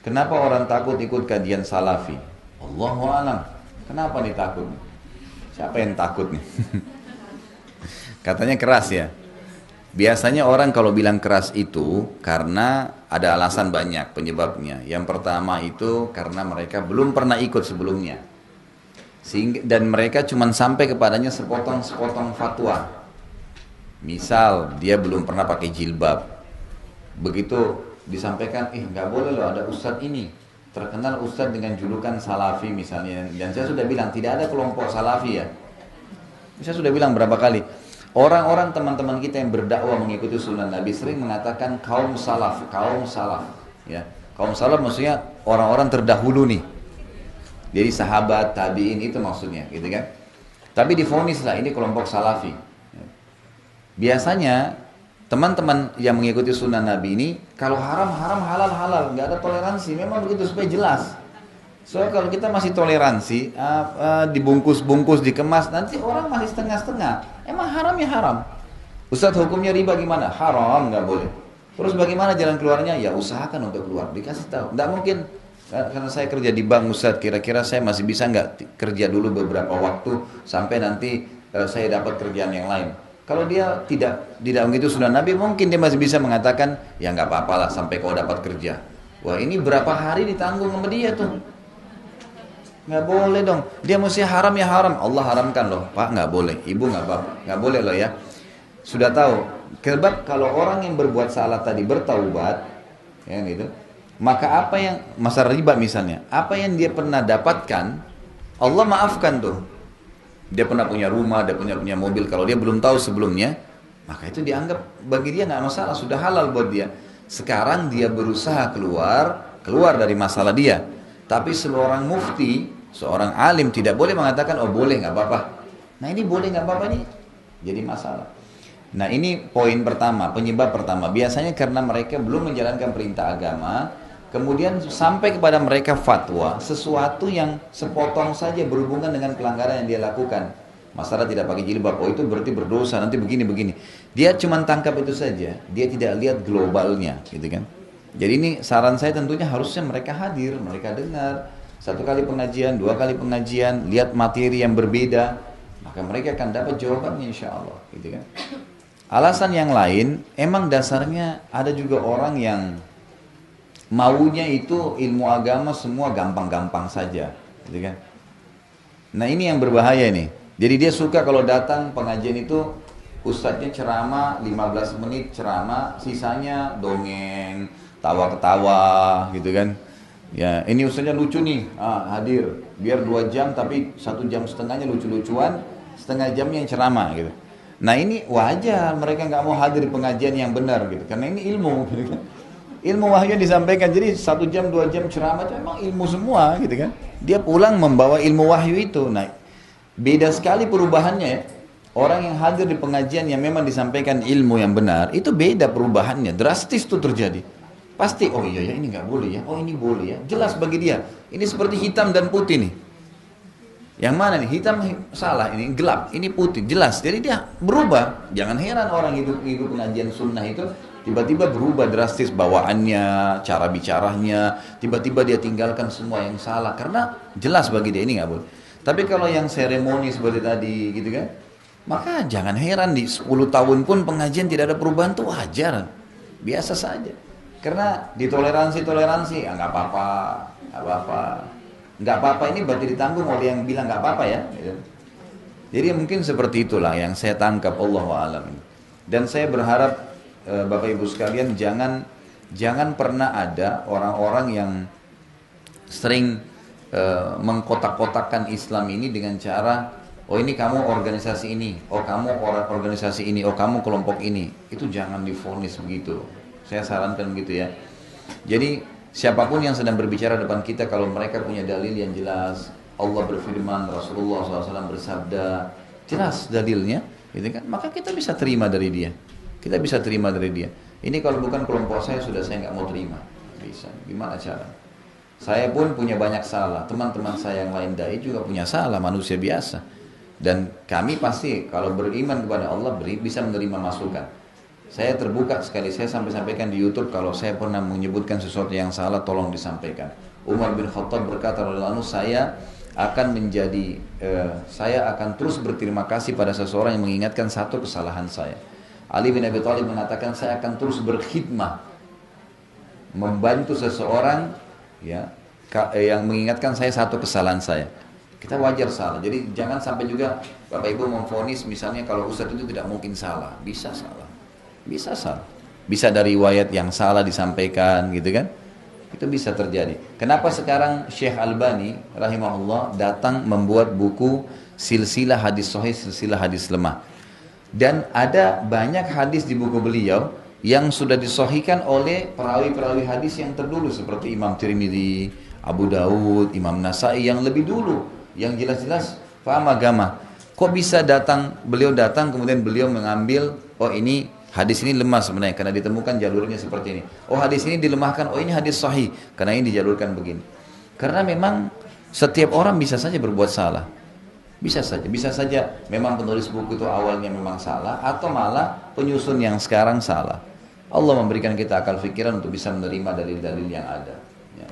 Kenapa orang takut ikut kajian salafi? Allahu alam. Kenapa nih takut? Siapa yang takut nih? Katanya keras ya. Biasanya orang kalau bilang keras itu karena ada alasan banyak penyebabnya. Yang pertama itu karena mereka belum pernah ikut sebelumnya. Sehingga, dan mereka cuma sampai kepadanya sepotong-sepotong fatwa. Misal dia belum pernah pakai jilbab. Begitu disampaikan, nggak boleh loh ada ustadz ini. Terkenal ustadz dengan julukan salafi misalnya. Dan saya sudah bilang tidak ada kelompok salafi ya. Saya sudah bilang berapa kali. Orang-orang teman-teman kita yang berdakwah mengikuti sunnah Nabi sering mengatakan kaum salaf, kaum salaf. Ya, kaum salaf maksudnya orang-orang terdahulu nih. Jadi sahabat, tabiin itu maksudnya, gitu kan? Tapi divonislah ini kelompok salafi. Biasanya teman-teman yang mengikuti sunnah Nabi ini kalau haram haram, halal halal, nggak ada toleransi. Memang begitu supaya jelas. Soalnya kalau kita masih toleransi, dibungkus-bungkus, dikemas, nanti orang masih setengah-setengah. Emang haram ya haram. Ustadz hukumnya riba gimana? Haram, nggak boleh. Terus bagaimana jalan keluarnya? Ya usahakan untuk keluar. Dikasih tahu. Nggak mungkin karena saya kerja di bank Ustadz, kira-kira saya masih bisa nggak kerja dulu beberapa waktu sampai nanti saya dapat kerjaan yang lain. Kalau dia tidak begitu sunnah Nabi, mungkin dia masih bisa mengatakan ya nggak apa-apa lah sampai kau dapat kerja. Wah ini berapa hari ditanggung sama dia tuh. Nggak boleh dong. Dia mesti haram ya haram. Allah haramkan loh. Pak nggak boleh. Ibu nggak boleh loh ya. Sudah tahu. Sebab kalau orang yang berbuat salah tadi bertaubat, ya gitu. Maka apa yang masalah riba misalnya, apa yang dia pernah dapatkan, Allah maafkan tuh. Dia pernah punya rumah, dia punya mobil. Kalau dia belum tahu sebelumnya, maka itu dianggap bagi dia nggak masalah, sudah halal buat dia. Sekarang dia berusaha keluar dari masalah dia. Tapi seorang mufti, seorang alim tidak boleh mengatakan, oh boleh nggak apa-apa. Nah ini boleh nggak apa-apa nih, jadi masalah. Nah ini poin pertama, penyebab pertama. Biasanya karena mereka belum menjalankan perintah agama, kemudian sampai kepada mereka fatwa, sesuatu yang sepotong saja berhubungan dengan pelanggaran yang dia lakukan. Masalah tidak pakai jilbab, oh itu berarti berdosa, nanti begini-begini. Dia cuma tangkap itu saja, dia tidak lihat globalnya, gitu kan. Jadi ini saran saya tentunya harusnya mereka hadir, mereka dengar. Satu kali pengajian, dua kali pengajian, lihat materi yang berbeda, maka mereka akan dapat jawabannya insya Allah, gitu kan. Alasan yang lain, emang dasarnya ada juga orang yang maunya itu ilmu agama semua gampang-gampang saja, gitu kan. Nah ini yang berbahaya nih. Jadi dia suka kalau datang pengajian itu ustadznya ceramah 15 menit ceramah, sisanya dongeng, tawa-ketawa, gitu kan. Ya ini ustadznya lucu nih, hadir. Biar 2 jam tapi 1,5 jam lucu-lucuan, setengah jamnya yang ceramah gitu. Nah ini wajar mereka nggak mau hadir di pengajian yang benar gitu, karena ini ilmu, gitu kan. Ilmu wahyu yang disampaikan, jadi 1 jam 2 jam ceramah itu emang ilmu semua gitu kan. Dia pulang membawa ilmu wahyu itu. Nah beda sekali perubahannya ya. Orang yang hadir di pengajian yang memang disampaikan ilmu yang benar, itu beda perubahannya, drastis tuh terjadi. Pasti, oh iya ya ini nggak boleh ya, oh ini boleh ya. Jelas bagi dia, ini seperti hitam dan putih nih. Yang mana nih? Hitam salah, ini gelap, ini putih, jelas. Jadi dia berubah. Jangan heran orang hidup pengajian sunnah itu tiba-tiba berubah drastis bawaannya, cara bicaranya, tiba-tiba dia tinggalkan semua yang salah karena jelas bagi dia ini nggak boleh. Tapi kalau yang seremoni seperti tadi gitu kan, maka jangan heran di 10 tahun pun pengajian tidak ada perubahan, tuh wajar, biasa saja. Karena ditoleransi, nggak apa-apa, nggak apa-apa. Nggak apa-apa ini berarti ditanggung oleh yang bilang nggak apa-apa ya. Jadi mungkin seperti itulah yang saya tangkap, Allahu a'lam. Dan saya berharap Bapak Ibu sekalian jangan pernah ada orang-orang yang sering mengkotak-kotakkan Islam ini dengan cara, oh ini kamu organisasi ini, oh kamu organisasi ini, oh kamu kelompok ini. Itu jangan divonis begitu. Saya sarankan begitu ya. Jadi siapapun yang sedang berbicara depan kita, kalau mereka punya dalil yang jelas, Allah berfirman, Rasulullah SAW bersabda, jelas dalilnya, gitu kan? Maka kita bisa terima dari dia. Kita bisa terima dari dia. Ini kalau bukan kelompok saya, sudah saya nggak mau terima. Bisa. Gimana cara? Saya pun punya banyak salah. Teman-teman saya yang lain dai juga punya salah, manusia biasa. Dan kami pasti kalau beriman kepada Allah bisa menerima masukan. Saya terbuka sekali, saya sampai sampaikan di YouTube kalau saya pernah menyebutkan sesuatu yang salah, tolong disampaikan. Umar bin Khattab berkata, saya akan saya akan terus berterima kasih pada seseorang yang mengingatkan satu kesalahan saya. Ali bin Abi Thalib mengatakan, saya akan terus berkhidmah, membantu seseorang ya yang mengingatkan saya satu kesalahan saya. Kita wajar salah, jadi jangan sampai juga Bapak Ibu memvonis misalnya kalau Ustadz itu tidak mungkin salah. Bisa salah, bisa salah, bisa dari riwayat yang salah disampaikan gitu kan, itu bisa terjadi. Kenapa sekarang Syekh Albani rahimahullah datang membuat buku silsilah hadis sahih, silsilah hadis lemah, dan ada banyak hadis di buku beliau yang sudah disahihkan oleh perawi-perawi hadis yang terdulu seperti Imam Tirmidzi, Abu Daud, Imam Nasai yang lebih dulu, yang jelas-jelas paham agama. Kok bisa beliau datang kemudian beliau mengambil, oh ini hadis ini lemah sebenarnya karena ditemukan jalurnya seperti ini. Oh hadis ini dilemahkan, oh ini hadis sahih karena ini dijalurkan begini. Karena memang setiap orang bisa saja berbuat salah. Bisa saja memang penulis buku itu awalnya memang salah atau malah penyusun yang sekarang salah. Allah memberikan kita akal fikiran untuk bisa menerima dalil-dalil yang ada.